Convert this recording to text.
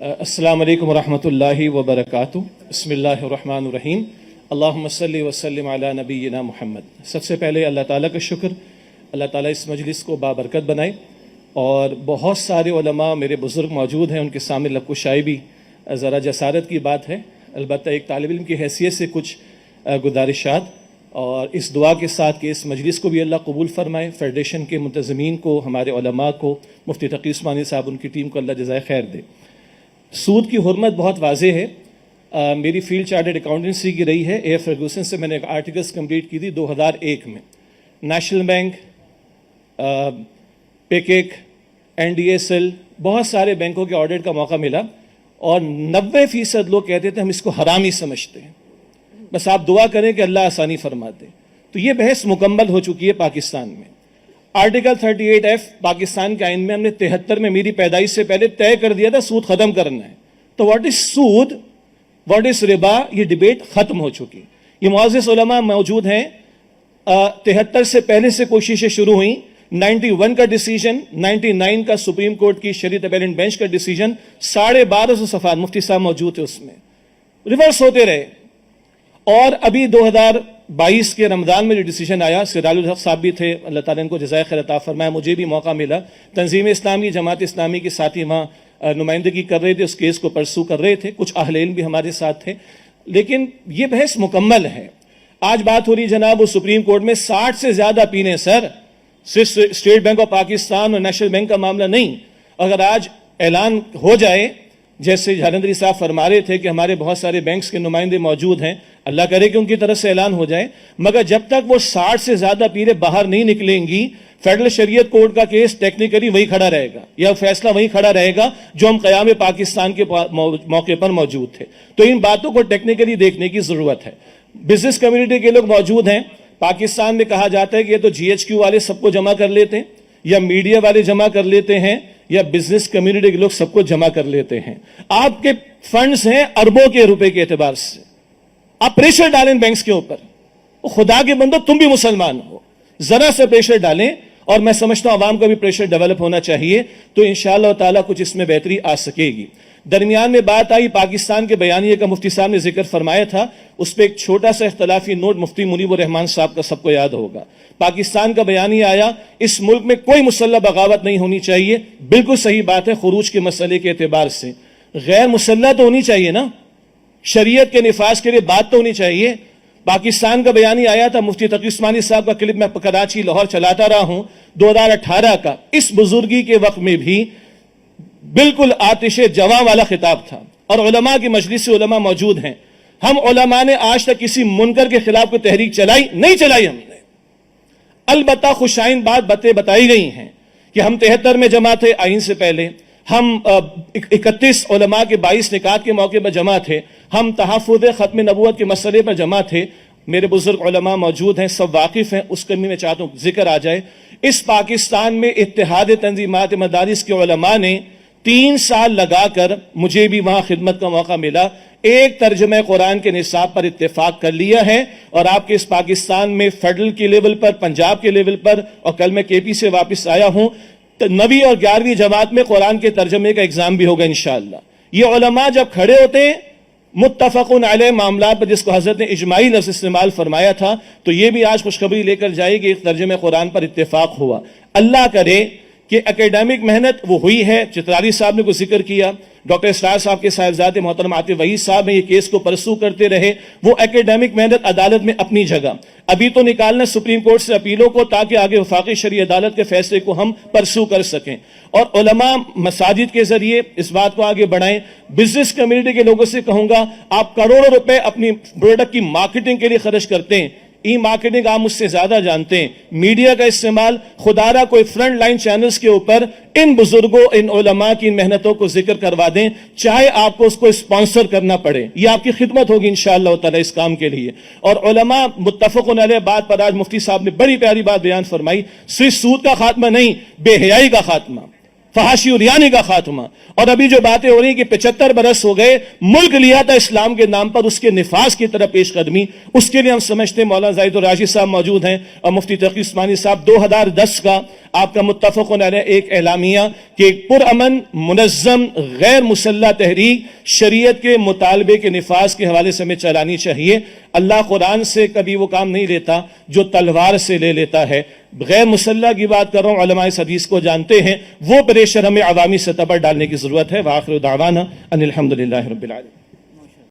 السلام علیکم ورحمۃ اللہ وبرکاتہ. بسم اللہ الرحمن الرحیم. اللہم صلی وسلم علی نبینا محمد. سب سے پہلے اللہ تعالیٰ کا شکر. اللہ تعالیٰ اس مجلس کو بابرکت بنائے. اور بہت سارے علماء میرے بزرگ موجود ہیں, ان کے سامنے لب کشائی بھی ذرا جسارت کی بات ہے. البتہ ایک طالب علم کی حیثیت سے کچھ گزارشات, اور اس دعا کے ساتھ کہ اس مجلس کو بھی اللہ قبول فرمائے, فیڈریشن کے منتظمین کو, ہمارے علماء کو, مفتی تقی عثمانی صاحب, ان کی ٹیم کو اللہ جزائے خیر دے. سود کی حرمت بہت واضح ہے. میری فیلڈ چارٹرڈ اکاؤنٹنسی کی رہی ہے. اے ایف فرگوسن سے میں نے ایک آرٹیکلس کمپلیٹ کی تھی 2001 میں. نیشنل بینک, پیکیک, NDSL, بہت سارے بینکوں کے آڈٹ کا موقع ملا, اور 90% لوگ کہتے تھے ہم اس کو حرام ہی سمجھتے ہیں, بس آپ دعا کریں کہ اللہ آسانی فرما دے. تو یہ بحث مکمل ہو چکی ہے پاکستان میں. آرٹیکل 38F پاکستان کے آئین میں ہم نے 73 میں میری پیدائش سے پہلے طے کر دیا تھا سود ختم کرنا ہے. تو واٹ از سود, واٹ از ربا, یہ ڈبیٹ ختم ہو چکی. یہ معزز علماء موجود ہیں. 73 سے پہلے سے کوششیں شروع ہوئیں. 91 کا ڈیسیجن, 99 کا سپریم کورٹ کی شریعت اپیلنٹ بینچ کا ڈیسیجن, 1250 صفحات, مفتی صاحب موجود تھے, اس میں ریورس ہوتے رہے. اور ابھی 2022 کے رمضان میں جو ڈیسیجن آیا, سراج الحق صاحب بھی تھے, اللہ تعالیٰ ان کو جزائے خیر عطا فرمائے, مجھے بھی موقع ملا. تنظیم اسلامی, جماعت اسلامی کے ساتھی وہاں نمائندگی کر رہے تھے, اس کیس کو پرسو کر رہے تھے, کچھ اہل علم بھی ہمارے ساتھ تھے. لیکن یہ بحث مکمل ہے. آج بات ہو رہی جناب وہ سپریم کورٹ میں 60 سے زیادہ پینے. سر صرف اسٹیٹ بینک آف پاکستان اور نیشنل بینک کا معاملہ نہیں. اگر آج اعلان ہو جائے, جیسے جھالندری صاحب فرما رہے تھے کہ ہمارے بہت سارے بینکس کے نمائندے موجود ہیں, اللہ کرے کہ ان کی طرف سے اعلان ہو جائے, مگر جب تک وہ 60 سے زیادہ پیریں باہر نہیں نکلیں گی, فیڈرل شریعت کورٹ کا کیس ٹیکنیکلی وہی کھڑا رہے گا, یا فیصلہ وہی کھڑا رہے گا جو ہم قیام پاکستان کے موقع پر موجود تھے. تو ان باتوں کو ٹیکنیکلی دیکھنے کی ضرورت ہے. بزنس کمیونٹی کے لوگ موجود ہیں. پاکستان میں کہا جاتا ہے کہ یہ تو GHQ والے سب کو جمع کر لیتے ہیں, یا میڈیا والے جمع کر لیتے ہیں, یا بزنس کمیونٹی کے لوگ سب کو جمع کر لیتے ہیں. آپ کے فنڈز ہیں اربوں کے روپے کے اعتبار سے. آپ پریشر ڈالیں بینکس کے اوپر. خدا کے بندو, تم بھی مسلمان ہو, ذرا سے پریشر ڈالیں, اور میں سمجھتا ہوں عوام کا بھی پریشر ڈیولپ ہونا چاہیے, تو انشاءاللہ تعالیٰ کچھ اس میں بہتری آ سکے گی. درمیان میں بات آئی پاکستان کے بیانیے کا, مفتی صاحب نے ذکر فرمایا تھا, اس پہ ایک چھوٹا سا اختلافی نوٹ مفتی منیب الرحمان صاحب کا سب کو یاد ہوگا. پاکستان کا بیانیہ آیا, اس ملک میں کوئی مسلح بغاوت نہیں ہونی چاہیے. بالکل صحیح بات ہے, خروج کے مسئلے کے اعتبار سے غیر مسلح تو ہونی چاہیے نا, شریعت کے نفاذ کے لیے بات تو ہونی چاہیے. پاکستان کا بیانیہ آیا تھا, مفتی تقی عثمانی صاحب کا کلپ میں کراچی لاہور چلاتا رہا ہوں 2018 کا. اس بزرگی کے وقت میں بھی بالکل آتش جواں والا خطاب تھا, اور علماء کی مجلس سے علماء موجود ہیں. ہم علماء نے آج تک کسی منکر کے خلاف کوئی تحریک چلائی نہیں چلائی ہم نے. البتہ خوشائن باتیں بتائی گئی ہیں کہ ہم 73 میں جمع تھے آئین سے پہلے, ہم 31 علماء کے 22 نکات کے موقع پر جمع تھے, ہم تحفظ ختم نبوت کے مسئلے پر جمع تھے. میرے بزرگ علماء موجود ہیں, سب واقف ہیں, اس کمی میں چاہتا ہوں ذکر آ جائے. اس پاکستان میں اتحاد تنظیمات مدارس کے علماء نے 3 سال لگا کر, مجھے بھی وہاں خدمت کا موقع ملا, ایک ترجمہ قرآن کے نصاب پر اتفاق کر لیا ہے. اور آپ کے اس پاکستان میں فیڈرل کے لیول پر, پنجاب کے لیول پر, اور کل میں KP سے واپس آیا ہوں, 9ویں اور 11ویں جماعت میں قرآن کے ترجمے کا ایگزام بھی ہوگا انشاءاللہ. یہ علماء جب کھڑے ہوتے ہیں متفقن علیہ معاملات پر, جس کو حضرت نے اجماعی لفظ استعمال فرمایا تھا, تو یہ بھی آج خوشخبری لے کر جائے کہ ترجمہ قرآن پر اتفاق ہوا. اللہ کرے کہ اکیڈیمک محنت وہ ہوئی ہے. چترالی صاحب نے کو ذکر کیا, ڈاکٹر اسرار صاحب کے صاحبزاد محترم عاطف وحید صاحب نے یہ کیس کو پرسو کرتے رہے. وہ اکیڈیمک محنت عدالت میں اپنی جگہ, ابھی تو نکالنا سپریم کورٹ سے اپیلوں کو, تاکہ آگے وفاقی شرعی عدالت کے فیصلے کو ہم پرسو کر سکیں. اور علماء مساجد کے ذریعے اس بات کو آگے بڑھائیں. بزنس کمیونٹی کے لوگوں سے کہوں گا, آپ کروڑوں روپے اپنی پروڈکٹ کی مارکیٹنگ کے لیے خرچ کرتے ہیں, ای مارکیٹنگ آپ مجھ سے زیادہ جانتے ہیں. میڈیا کا استعمال, خدا را کوئی فرنٹ لائن چینلز کے اوپر ان بزرگوں, ان علماء کی محنتوں کو ذکر کروا دیں, چاہے آپ کو اس کو اسپانسر کرنا پڑے. یہ آپ کی خدمت ہوگی انشاءاللہ تعالی اس کام کے لیے. اور علماء متفقن علیہ بات پر آج مفتی صاحب نے بڑی پیاری بات بیان فرمائی, صرف سود کا خاتمہ نہیں, بے حیائی کا خاتمہ, فحاشی و ریانی کا خاتمہ. اور ابھی جو باتیں ہو رہی ہیں کہ 75 برس ہو گئے, ملک لیا تھا اسلام کے نام پر, اس کے نفاذ کی طرف پیش قدمی, اس کے لیے ہم سمجھتے ہیں مولانا زاہد الراشد صاحب موجود ہیں, اور مفتی تقی عثمانی صاحب 2010 کا آپ کا متفقن علیہ ایک اعلامیہ کہ ایک پرامن منظم غیر مسلح تحریک شریعت کے مطالبے کے نفاذ کے حوالے سے ہمیں چلانی چاہیے. اللہ قرآن سے کبھی وہ کام نہیں لیتا جو تلوار سے لے لیتا ہے. غیر مسلح کی بات کر رہا ہوں، علماء اس حدیث کو جانتے ہیں، وہ پریشر ہمیں عوامی سطح پر ڈالنے کی ضرورت ہے. وآخر دعوانا ان الحمدللہ رب العالمین.